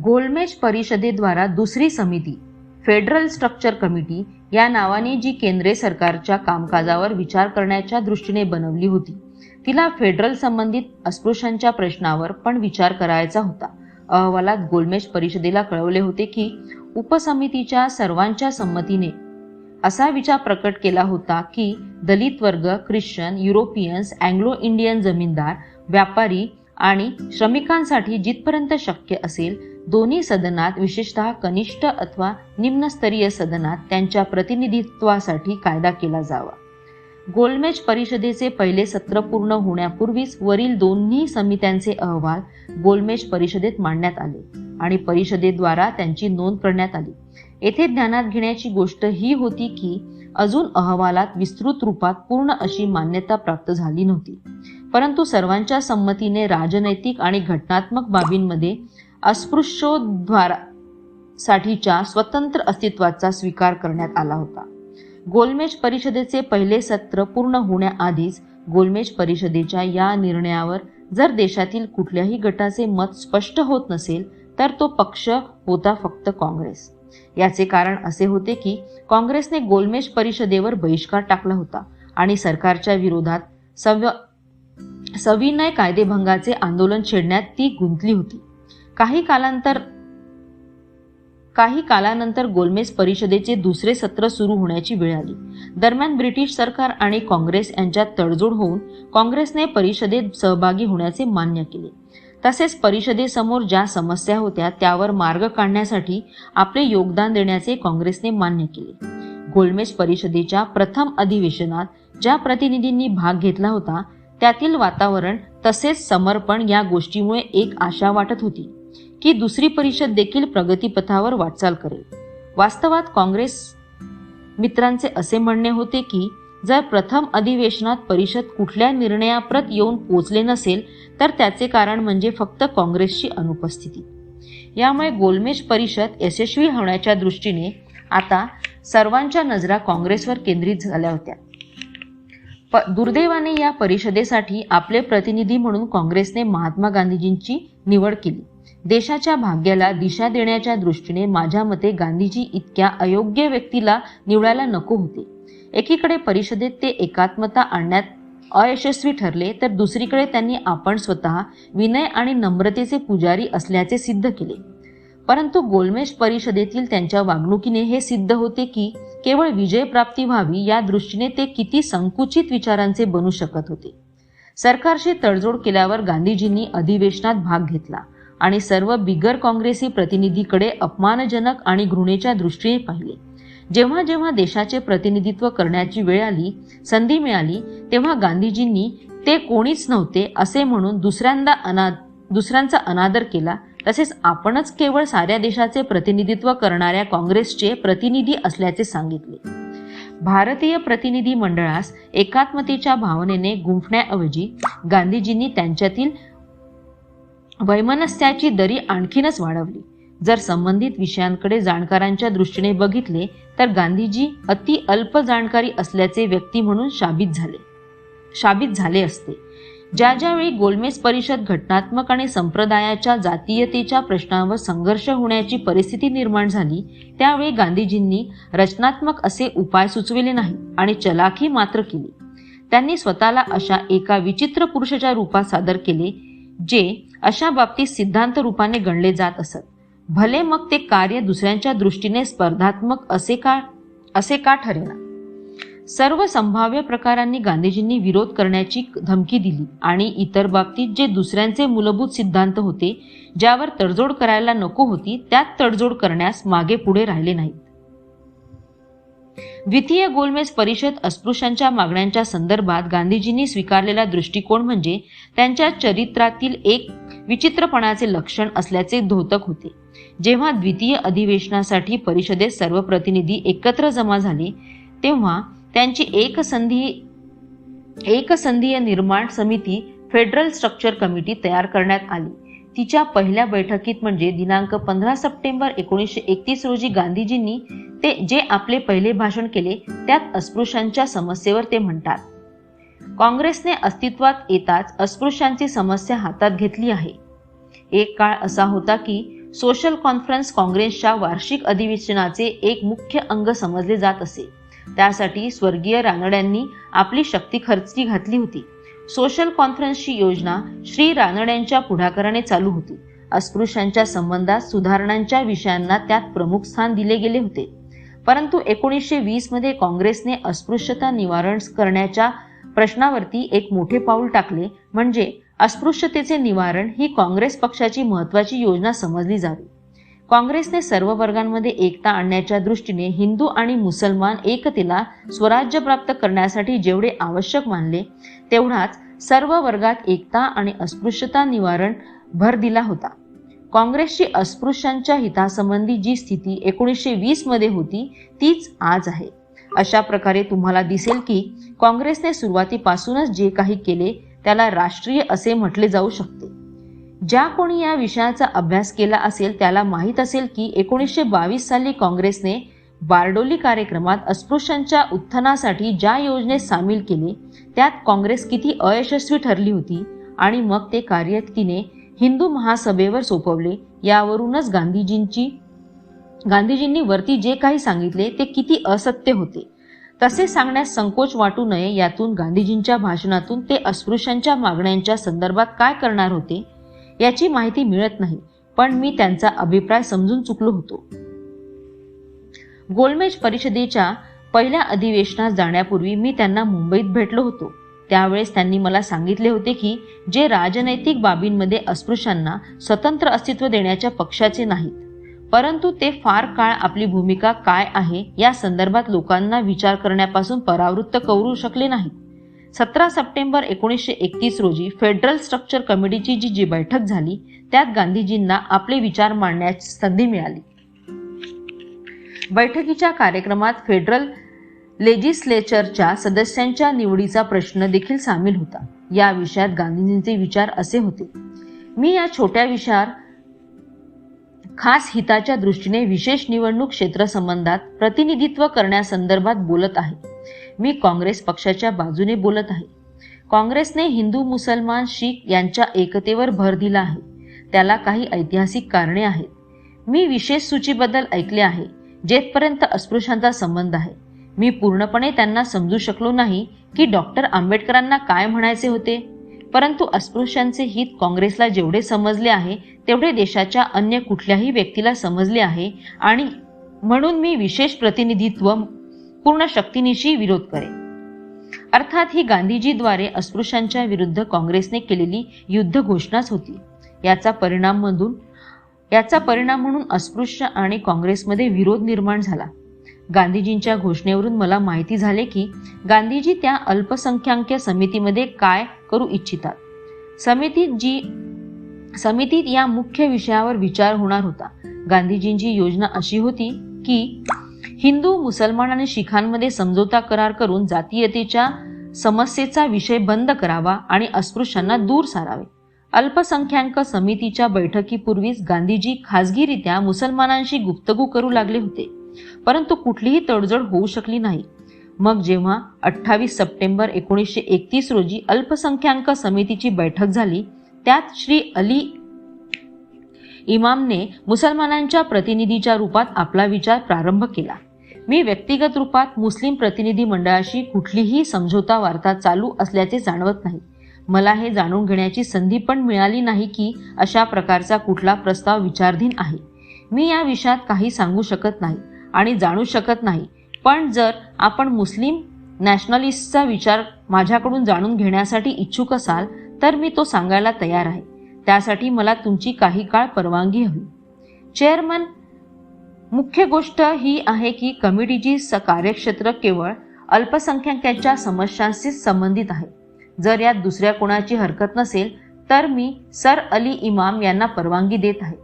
गोलमेज परिषदेद्वारा दुसरी समिती फेडरल स्ट्रक्चर कमिटी या नावाने जी केंद्र सरकारच्या कामकाजावर विचार करण्याच्या दृष्टीने बनवली होती, तिला फेडरल संबंधित अस्पृश्यांच्या प्रश्नावर पण विचार करायचा होता. अहवालात गोलमेज परिषदेला कळवले होते की उपसमितीच्या सर्वांच्या संमतीने असा विचार प्रकट केला होता की दलित वर्ग, ख्रिश्चन, युरोपियन्स, अँग्लो इंडियन जमीनदार, व्यापारी आणि श्रमिकांसाठी जिथपर्यंत शक्य असेल दोन्ही सदनात, विशेषतः कनिष्ठ अथवा निम्नस्तरीय सदनात त्यांच्या प्रतिनिधित्वासाठी कायदा केला जावा. गोलमेज परिषदेचे पहिले सत्र पूर्ण होण्यापूर्वीच वरील दोन्ही समित्यांचे अहवाल गोलमेज परिषदेत मांडण्यात आले आणि परिषदेद्वारा त्यांची नोंद करण्यात आली. येथे ध्यानात घेण्याची गोष्ट ही होती की अजून अहवालात विस्तृत रूपात पूर्ण अशी मान्यता प्राप्त झाली नव्हती, परंतु सर्वांच्या संमतीने राजनैतिक आणि घटनात्मक बाबींमध्ये अस्पृश्योद्धारासाठीच्या स्वतंत्र अस्तित्वाचा स्वीकार करण्यात आला होता. गोलमेज परिषदेचे पहिले सत्र पूर्ण होण्याआधीच गोलमेज परिषदेच्या या निर्णयावर जर देशातील कुठल्याही गटाचे मत स्पष्ट होत नसेल तर तो पक्ष होता फक्त काँग्रेस. याचे कारण असे होते की काँग्रेसने गोलमेज परिषदेवर बहिष्कार टाकला होता आणि सरकारच्या विरोधात सविनय कायदेभंगाचे आंदोलन छेडण्यात ती गुंतली होती. काही कालानंतर गोलमेज परिषदेचे दुसरे सत्र सुरू होण्याची वेळ आली. दरम्यान ब्रिटिश सरकार आणि काँग्रेस यांच्यात तडजोड होऊन काँग्रेसने परिषदेत सहभागी होण्याचे मान्य केले. तसेच परिषदेसमोर ज्या समस्या होत्या त्यावर मार्ग काढण्यासाठी आपले योगदान देण्याचे काँग्रेसने मान्य केले. गोलमेज परिषदेच्या प्रथम अधिवेशनात ज्या प्रतिनिधींनी भाग घेतला होता त्यातील वातावरण तसेच समर्पण या गोष्टीमुळे एक आशा वाटत होती की दुसरी परिषद देखील प्रगतीपथावर वाटचाल करेल. वास्तवात काँग्रेस मित्रांचे असे म्हणणे होते की जर प्रथम अधिवेशनात परिषद कुठल्या निर्णयाप्रत येऊन पोचले नसेल तर त्याचे कारण म्हणजे फक्त काँग्रेसची अनुपस्थिती. यामुळे गोलमेज परिषद यशस्वी होण्याच्या दृष्टीने आता सर्वांच्या नजरा काँग्रेसवर केंद्रित झाल्या होत्या. दुर्दैवाने या परिषदेसाठी आपले प्रतिनिधी म्हणून काँग्रेसने महात्मा गांधीजींची निवड केली. देशाच्या भाग्याला दिशा देण्याच्या दृष्टीने माझ्या मते गांधीजी इतक्या अयोग्य व्यक्तीला निवडायला नको होते. एकीकडे परिषदेत ते एकात्मता आणण्यात अयशस्वी ठरले तर दुसरीकडे त्यांनी आपण स्वतः विनय आणि नम्रतेचे पुजारी असल्याचे सिद्ध केले. परंतु गोलमेज परिषदेतील त्यांच्या वागणुकीने हे सिद्ध होते की केवळ विजय प्राप्ती व्हावी या दृष्टीने ते किती संकुचित विचारांचे बनू शकत होते. सरकारशी तडजोड केल्यावर गांधीजींनी अधिवेशनात भाग घेतला आणि सर्व बिगर काँग्रेसी प्रतिनिधीकडे अपमानजनक आणि घृणेच्या दृष्टीने पाहिले. जेव्हा जेव्हा देशाचे प्रतिनिधित्व करण्याची वेळ आली, संधी मिळाली, तेव्हा गांधीजींनी ते कोणीच नव्हते असे म्हणून दुसऱ्यांचा अनादर केला. तसेच आपणच केवळ साऱ्या देशाचे प्रतिनिधित्व करणाऱ्या काँग्रेसचे प्रतिनिधी असल्याचे सांगितले. भारतीय प्रतिनिधी मंडळास एकात्मतेच्या भावनेने गुंफण्याऐवजी गांधीजींनी त्यांच्यातील वैमनस्याची दरी आणखीनच वाढवली. जर संबंधित विषयांकडे जाणकारांच्या दृष्टीने बघितले तर गांधीजी अति अल्प जाणकारी असल्याचे व्यक्ती म्हणून शाबित झाले असते. ज्यावेळी गोलमेज परिषद घटनात्मक आणि संप्रदायाच्या जातीयतेच्या प्रश्नांवर संघर्ष होण्याची परिस्थिती निर्माण झाली त्यावेळी गांधीजींनी रचनात्मक असे उपाय सुचविले नाही आणि चलाखी मात्र केली. त्यांनी स्वतःला अशा एका विचित्र पुरुषाच्या रूपात सादर केले जे अशा बाबतीत सिद्धांत रूपाने गणले जात असत. भले मग ते कार्य दुसऱ्यांच्या दृष्टीने स्पर्धात्मक असे का ठरेना. सर्व संभाव्य प्रकारांनी गांधीजींनी विरोध करण्याची धमकी दिली आणि इतर बाबतीत जे दुसऱ्यांचे मूलभूत सिद्धांत होते ज्यावर तडजोड करायला नको होती त्यात तडजोड करण्यास मागे पुढे राहिले नाहीत. द्वितीय गोलमेज परिषद अस्पृश्यांच्या मागण्यांच्या संदर्भात गांधीजींनी स्वीकारलेला दृष्टिकोन म्हणजे त्यांच्या चरित्रातील एक विचित्रपणाचे लक्षण असल्याचे द्योतक होते. जेव्हा द्वितीय अधिवेशनासाठी परिषदेत सर्व प्रतिनिधी एकत्र जमा झाले तेव्हा त्यांची एकसंधीय निर्माण समिती फेडरल स्ट्रक्चर कमिटी तयार करण्यात आली. तिच्या पहिल्या बैठकीत म्हणजे दिनांक 15 सप्टेंबर 1931 रोजी गांधीजींनी जे आपले पहिले भाषण केले त्यात अस्पृश्यांच्या समस्येवर ते म्हणतात, काँग्रेसने अस्तित्वात येताच अस्पृश्यांची समस्या हातात घेतली आहे. एक काळ असा होता की सोशल कॉन्फरन्स काँग्रेसच्या वार्षिक अधिवेशनाचे एक मुख्य अंग समजले जात असे. त्यासाठी स्वर्गीय रानड्यांनी आपली शक्ती खर्ची घातली होती. सोशल कॉन्फरन्सची योजना श्री रानड्यांच्या पुढाकाराने चालू होती. अस्पृश्यांच्या संबंधात सुधारणांच्या विषयांना त्यात प्रमुख स्थान दिले गेले होते. परंतु 1920 मध्ये काँग्रेसने अस्पृश्यता निवारण करण्याच्या प्रश्नावरती एक मोठे पाऊल टाकले, म्हणजे अस्पृश्यतेचे निवारण ही काँग्रेस पक्षाची महत्त्वाची योजना समजली जावी. काँग्रेसने सर्व वर्गांमध्ये एकता आणण्याच्या दृष्टीने हिंदू आणि मुसलमान एकतेला स्वराज्य प्राप्त करण्यासाठी जेवढे आवश्यक मानले, तेवढाच सर्व वर्गात एकता आणि अस्पृश्यता निवारण भर दिला होता. काँग्रेसची अस्पृश्यांच्या हितासंबंधी जी स्थिती 1920 मध्ये होती तीच आज आहे. अशा प्रकारे तुम्हाला दिसेल की काँग्रेसने सुरुवातीपासूनच जे काही केले त्याला राष्ट्रीय असे म्हटले जाऊ शकते. ज्या कोणी या विषयाचा अभ्यास केला असेल त्याला माहीत असेल की 1922 साली काँग्रेसने बारडोली कार्यक्रमात अस्पृश्यांच्या उत्थानासाठी ज्या योजनेत सामील केले त्यात काँग्रेस किती अयशस्वी ठरली होती आणि मग ते कार्य तिने हिंदू महासभेवर सोपवले. यावरूनच गांधीजींनी वरती जे काही सांगितले ते किती असत्य होते तसे सांगण्यास संकोच वाटू नये. यातून गांधीजींच्या भाषणातून ते अस्पृश्यांच्या मागण्यांच्या संदर्भात काय करणार होते याची माहिती मिळत नाही, पण मी त्यांचा अभिप्राय समजून चुकलो होतो. गोलमेज परिषदेच्या पहिल्या अधिवेशनात जाण्यापूर्वी मी त्यांना मुंबईत भेटलो होतो. त्यावेळेस त्यांनी मला सांगितले होते की जे राजनैतिक बाबींमध्ये अस्पृश्यांना स्वतंत्र अस्तित्व देण्याच्या पक्षाचे नाहीत, परंतु ते फार काळ आपली भूमिका काय आहे या संदर्भात लोकांना विचार करण्यापासून परावृत्त करू शकले नाहीत. 17 सप्टेंबर 1931 रोजी फेडरल स्ट्रक्चर कमिटीची जी बैठक झाली त्यात गांधीजींना आपले विचार मांडण्याची संधी मिळाली. बैठकीच्या कार्यक्रमात फेडरल लेजिस्लेचरच्या सदस्यांच्या निवडीचा प्रश्न देखील सामील होता. या विषयात गांधीजींचे विचार असे होते: मी या छोट्या विषयावर खास हिताच्या दृष्टीने विशेष निवडणूक क्षेत्र संबंधात प्रतिनिधित्व करण्यासंदर्भात बोलत आहे. मी काँग्रेस पक्षाच्या बाजूने बोलत आहे. काँग्रेसने हिंदू, मुसलमान, शीख यांच्या एकतेवर भर दिला आहे. त्याला काही ऐतिहासिक कारणे आहेत. मी विशेष सूचीबद्दल ऐकले आहे जेथपर्यंत अस्पृश्यांचा संबंध आहे. मी पूर्णपणे त्यांना समजू शकलो नाही की डॉक्टर आंबेडकरांना काय म्हणायचे होते, परंतु अस्पृश्यांचे हित काँग्रेसला जेवढे समजले आहे तेवढे देशाच्या अन्य कुठल्याही व्यक्तीला समजले आहे आणि म्हणून मी विशेष प्रतिनिधित्व पूर्ण शक्तीनिशी विरोध करेन. अर्थात ही गांधीजीद्वारे अस्पृश्यांच्या विरुद्ध काँग्रेसने केलेली युद्ध घोषणाच होती. याचा परिणाम म्हणून अस्पृश्य आणि काँग्रेसमध्ये विरोध निर्माण झाला. गांधीजींच्या घोषणेवरून मला माहिती झाले की गांधीजी त्या अल्पसंख्याक समितीमध्ये काय करू इच्छितात. समितीत या मुख्य विषयावर विचार होणार होता. गांधीजींची योजना अशी होती की हिंदू, मुसलमान आणि शीखांमध्ये समझोता करार करून जातीयतेच्या समस्येचा विषय बंद करावा आणि अस्पृश्यांना दूर सारावे. अल्पसंख्याक समितीच्या बैठकीपूर्वीच गांधीजी खासगीरित्या मुसलमानांशी गुफ्तगू करू लागले होते, परंतु कुठलीही तडजोड होऊ शकली नाही. मग जेव्हा 28 सप्टेंबर 1931 रोजी अल्पसंख्याक समितीची बैठक झाली त्यात श्री अली इमामने मुसलमानांच्या प्रतिनिधीच्या रूपात आपला विचार प्रारंभ केला. मी व्यक्तिगत रूपात मुस्लिम प्रतिनिधी मंडळाशी कुठलीही समझोता वार्ता चालू असल्याचे जाणवत नाही. मला हे जाणून घेण्याची संधी पण मिळाली नाही की अशा प्रकारचा कुठला प्रस्ताव विचाराधीन आहे. मी या विषयात काही सांगू शकत नाही आणि जाणू शकत नाही, पण जर आपण मुस्लिम नॅशनलिस्टचा विचार माझ्याकडून जाणून घेण्यासाठी इच्छुक असाल तर मी तो सांगायला तयार आहे. त्यासाठी मला तुमची काही काळ परवानगी हवी. चेअरमन, मुख्य गोष्ट ही आहे की कमिटीची कार्यक्षेत्र केवळ अल्पसंख्याकांच्या समस्यांशी संबंधित आहे. जर यात दुसऱ्या कोणाची हरकत नसेल तर मी सर अली इमाम यांना परवानगी देत आहे.